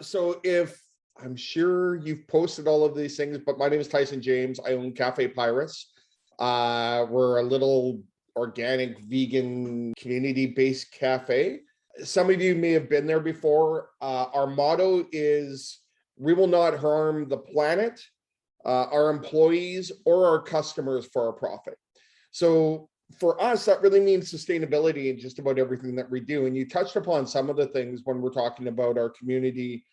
So if I'm sure you've posted all of these things, but my name is Tyson James. I own Cafe Pyrus. We're a little organic, vegan, community-based cafe. Some of you may have been there before. Our motto is, we will not harm the planet, our employees, or our customers for our profit. So for us, that really means sustainability in just about everything that we do. And you touched upon some of the things when we're talking about our community,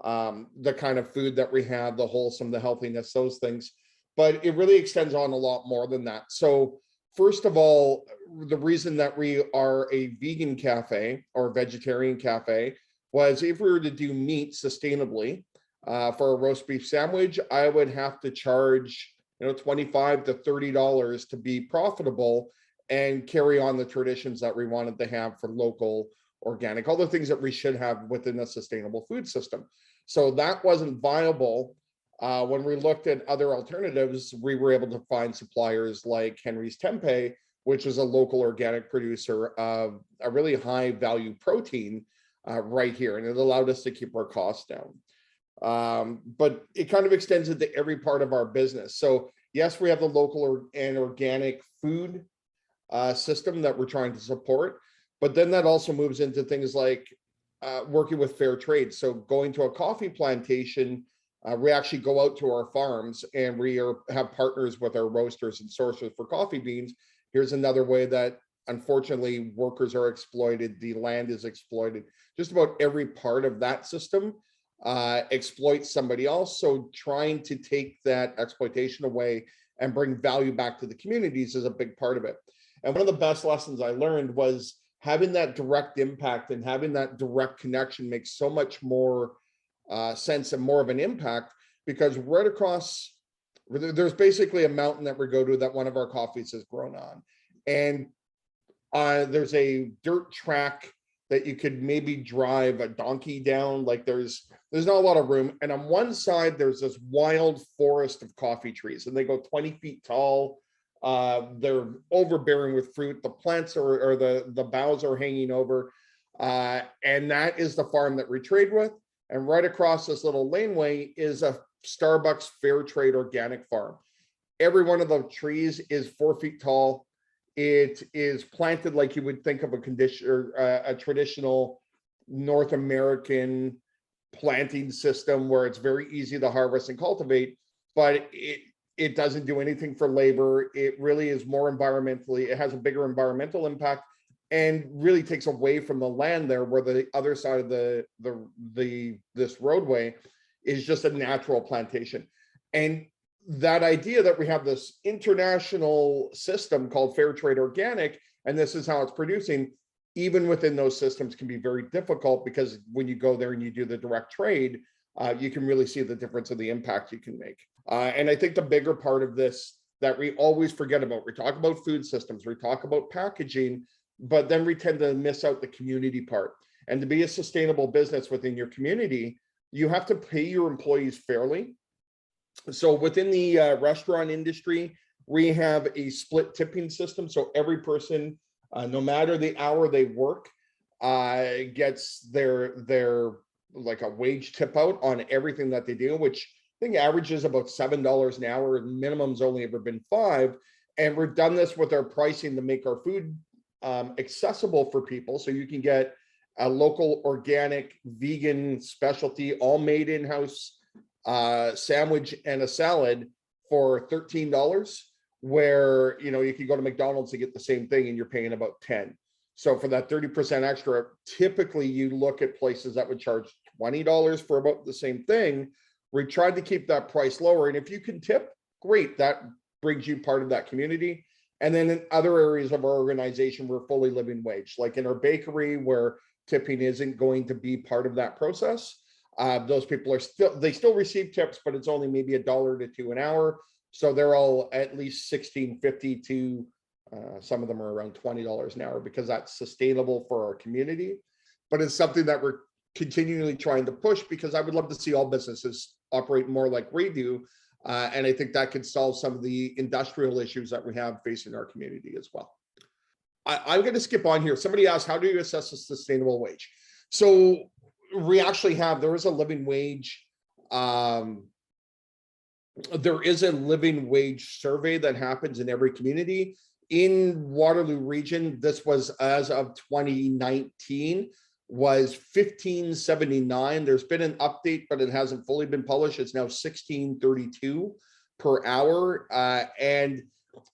the kind of food that we have, the wholesome, the healthiness, those things. But it really extends on a lot more than that. So first of all, the reason that we are a vegan cafe or vegetarian cafe was if we were to do meat sustainably, for a roast beef sandwich, I would have to charge, $25 to $30 to be profitable and carry on the traditions that we wanted to have for local, organic, all the things that we should have within a sustainable food system. So that wasn't viable. When we looked at other alternatives, we were able to find suppliers like Henry's Tempeh, which is a local organic producer of a really high value protein right here. And it allowed us to keep our costs down. But it kind of extends into every part of our business. So yes, we have the local and organic food system that we're trying to support, but then that also moves into things like working with fair trade. So going to a coffee plantation, we actually go out to our farms and we have partners with our roasters and sourcers for coffee beans. Here's another way that unfortunately workers are exploited, the land is exploited. Just about every part of that system exploits somebody else. So trying to take that exploitation away and bring value back to the communities is a big part of it. And one of the best lessons I learned was having that direct impact and having that direct connection makes so much more sense and more of an impact, because right across, there's basically a mountain that we go to that one of our coffees has grown on. And there's a dirt track that you could maybe drive a donkey down. Like there's not a lot of room. And on one side, there's this wild forest of coffee trees and they go 20 feet tall. They're overbearing with fruit. The plants or the boughs are hanging over. And that is the farm that we trade with. And right across this little laneway is a Starbucks fair trade organic farm. Every one of the trees is 4 feet tall. It is planted like you would think of a traditional North American planting system where it's very easy to harvest and cultivate, but it doesn't do anything for labor. It really is more environmentally, it has a bigger environmental impact and really takes away from the land there, where the other side of this roadway is just a natural plantation. And that idea that we have this international system called Fair Trade Organic, and this is how it's producing, even within those systems can be very difficult, because when you go there and you do the direct trade, you can really see the difference of the impact you can make. And I think the bigger part of this that we always forget about, we talk about food systems, we talk about packaging, but then we tend to miss out the community part. And to be a sustainable business within your community, you have to pay your employees fairly. So within the restaurant industry, we have a split tipping system. So every person, no matter the hour they work, gets their like a wage tip out on everything that they do, which I think averages about $7 an hour. Minimum's only ever been $5. And we've done this with our pricing to make our food accessible for people. So you can get a local organic vegan specialty, all made in-house sandwich and a salad for $13, where you can go to McDonald's to get the same thing and you're paying about 10. So for that 30% extra, typically you look at places that would charge $20 for about the same thing. We tried to keep that price lower, and if you can tip, great, that brings you part of that community. And then in other areas of our organization, we're fully living wage, like in our bakery where tipping isn't going to be part of that process. Those people they still receive tips, but it's only maybe $1 to $2 an hour. So they're all at least $16.50 to some of them are around $20 an hour, because that's sustainable for our community. But it's something that we're continually trying to push, because I would love to see all businesses operate more like we do. And I think that could solve some of the industrial issues that we have facing our community as well. I'm going to skip on here. Somebody asked, how do you assess a sustainable wage? So we actually have, there is a living wage. There is a living wage survey that happens in every community. In Waterloo Region, this was as of 2019, was 1579. There's been an update, but it hasn't fully been published. It's now 1632 per hour. And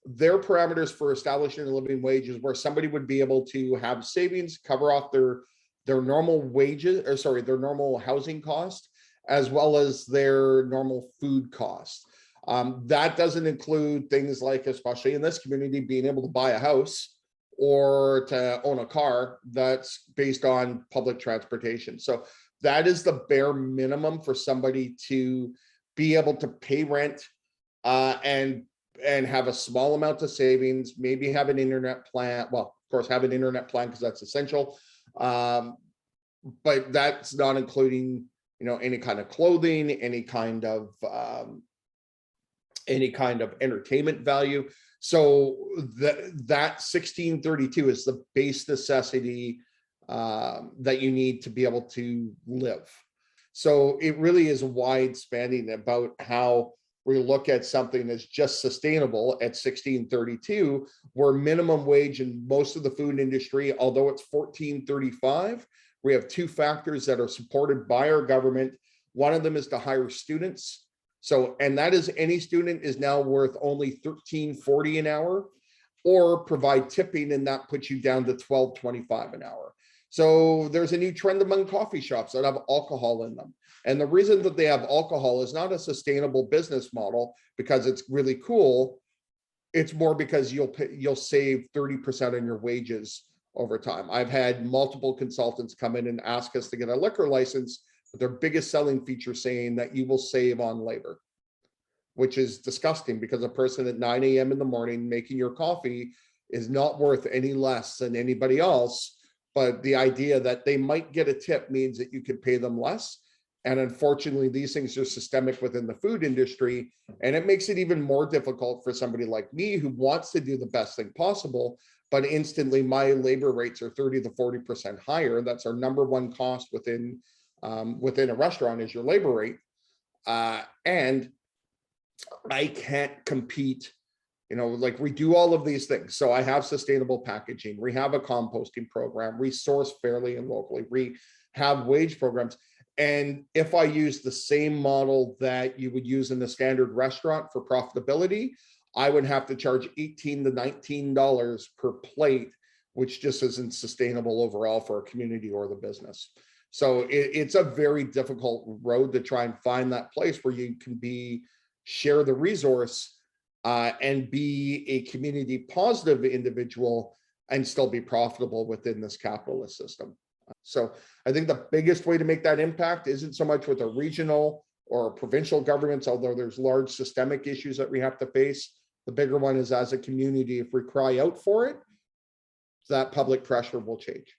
their parameters for establishing a living wage is where somebody would be able to have savings, cover off their normal wages, or sorry, their normal housing cost, as well as their normal food costs. That doesn't include things like, especially in this community, being able to buy a house or to own a car that's based on public transportation. So that is the bare minimum for somebody to be able to pay rent and have a small amount of savings, maybe have an internet plan. Well, of course, have an internet plan because that's essential. But that's not including, any kind of clothing, any kind of entertainment value. So that 1632 is the base necessity that you need to be able to live. So it really is wide spanning about how we look at something that's just sustainable at 1632, where minimum wage in most of the food industry, although it's 1435, we have two factors that are supported by our government. One of them is to hire students. So, and that is, any student is now worth only $13.40 an hour, or provide tipping, and that puts you down to $12.25 an hour. So there's a new trend among coffee shops that have alcohol in them. And the reason that they have alcohol is not a sustainable business model because it's really cool. It's more because you'll save 30% on your wages over time. I've had multiple consultants come in and ask us to get a liquor license, but their biggest selling feature saying that you will save on labor, which is disgusting, because a person at 9 a.m. in the morning making your coffee is not worth any less than anybody else. But the idea that they might get a tip means that you could pay them less. And unfortunately, these things are systemic within the food industry. And it makes it even more difficult for somebody like me who wants to do the best thing possible, but instantly my labor rates are 30 to 40% higher. That's our number one cost within a restaurant, is your labor rate. And I can't compete, like, we do all of these things. So I have sustainable packaging, we have a composting program, we source fairly and locally, we have wage programs. And if I use the same model that you would use in the standard restaurant for profitability, I would have to charge $18 to $19 per plate, which just isn't sustainable overall for a community or the business. So it's a very difficult road to try and find that place where you can share the resource and be a community positive individual and still be profitable within this capitalist system. So I think the biggest way to make that impact isn't so much with a regional or provincial governments, although there's large systemic issues that we have to face. The bigger one is, as a community, if we cry out for it, that public pressure will change.